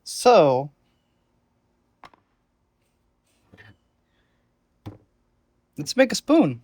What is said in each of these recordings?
So, let's make a spoon.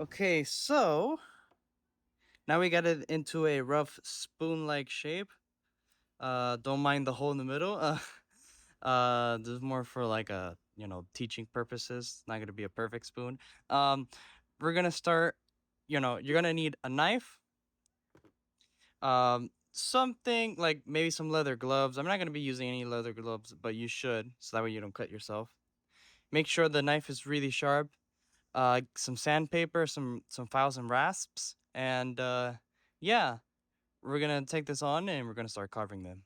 Okay, so now we got it into a rough spoon-like shape. Don't mind the hole in the middle. This is more for like a teaching purposes. It's not gonna be a perfect spoon. Um, we're gonna start. You're gonna need a knife. Something like maybe some leather gloves. I'm not gonna be using any leather gloves, but you should, so that way you don't cut yourself. Make sure the knife is really sharp. Some sandpaper, some files and rasps, and yeah, we're gonna take this on and we're gonna start carving them.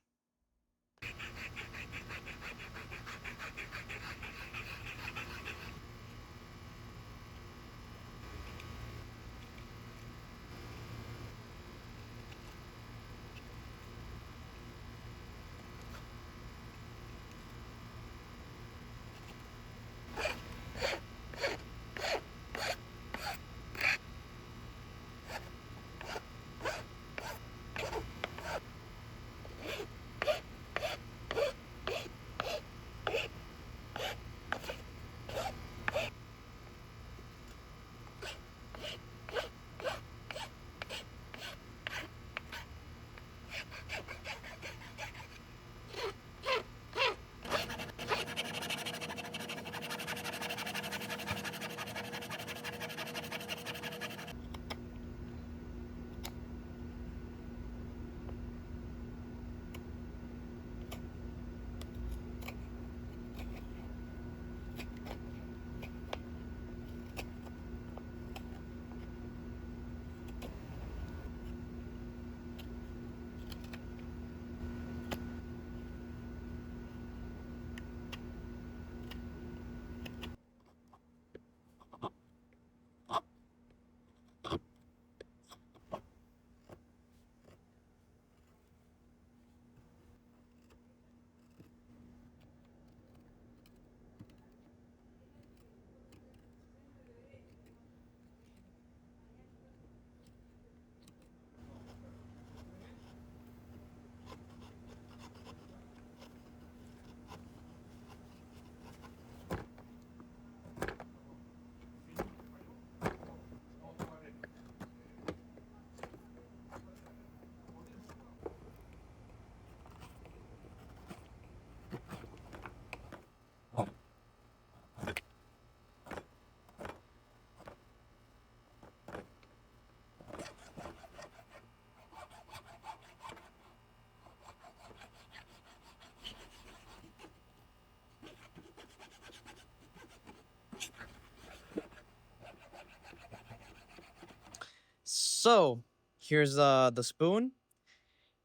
So here's the spoon,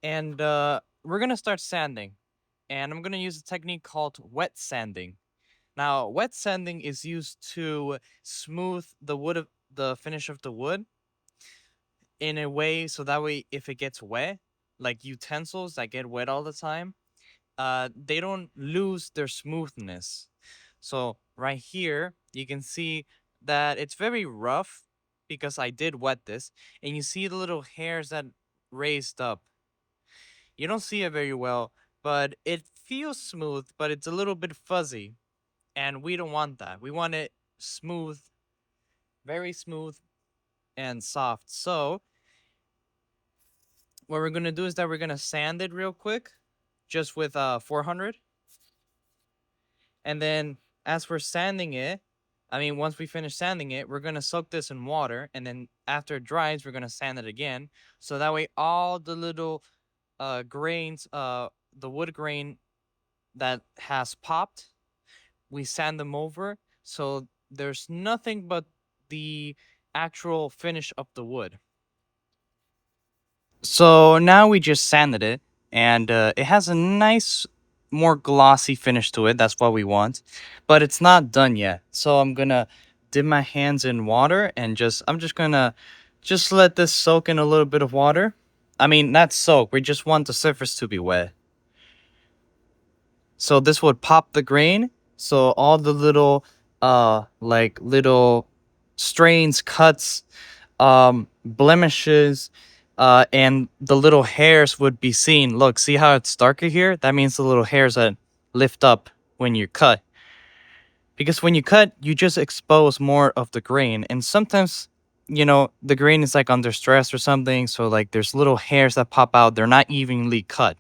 and we're gonna start sanding, and I'm gonna use a technique called wet sanding. Now, wet sanding is used to smooth the wood of the finish of the wood in a way so that way if it gets wet, like utensils that get wet all the time, they don't lose their smoothness. So right here, you can see that it's very rough because I did wet this, and you see the little hairs that raised up. You don't see it very well, but it feels smooth, but it's a little bit fuzzy, and we don't want that. We want it smooth, very smooth, and soft. So what we're gonna do is that we're gonna sand it real quick, just with 400. And then as we're sanding it, I mean, once we finish sanding it, we're gonna soak this in water, and then after it dries, we're gonna sand it again. So that way, all the little grains, the wood grain that has popped, we sand them over, so there's nothing but the actual finish of the wood. So now we just sanded it, and it has a nice, more glossy finish to it. That's what we want, but it's not done yet. So I'm gonna dip my hands in water and I'm just gonna just let this soak in a little bit of water. I mean, not soak. We just want the surface to be wet. So this would pop the grain. So all the little, like little strains, cuts, blemishes, and the little hairs would be seen. Look, see how it's darker here? That means the little hairs that lift up when you cut. Because when you cut, you just expose more of the grain. And sometimes, the grain is like under stress or something. So like there's little hairs that pop out. They're not evenly cut.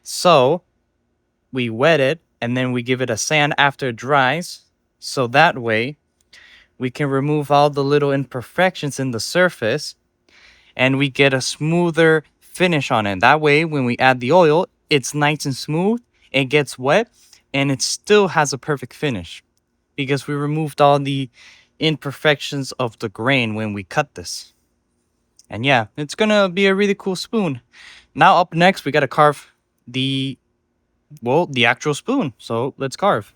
So we wet it and then we give it a sand after it dries. So that way we can remove all the little imperfections in the surface and we get a smoother finish on it. That way, when we add the oil, it's nice and smooth, it gets wet, and it still has a perfect finish because we removed all the imperfections of the grain when we cut this. And yeah, it's gonna be a really cool spoon. Now up next, we gotta carve the actual spoon. So let's carve.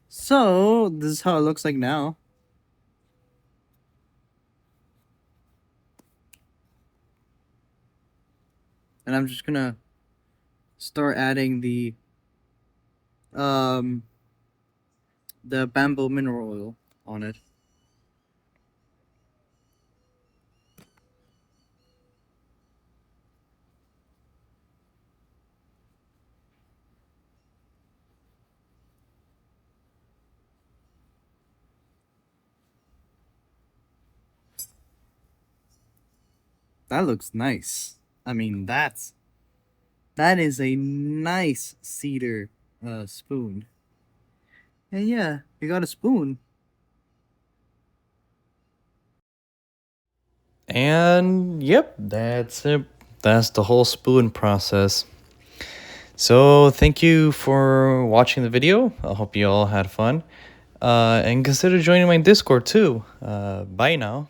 So this is how it looks like now. And I'm just gonna start adding um the bamboo mineral oil on it. That looks nice. I mean, that is a nice cedar spoon. And yeah, we got a spoon. And yep, that's it. That's the whole spoon process. So thank you for watching the video. I hope you all had fun. And consider joining my Discord too. Bye now.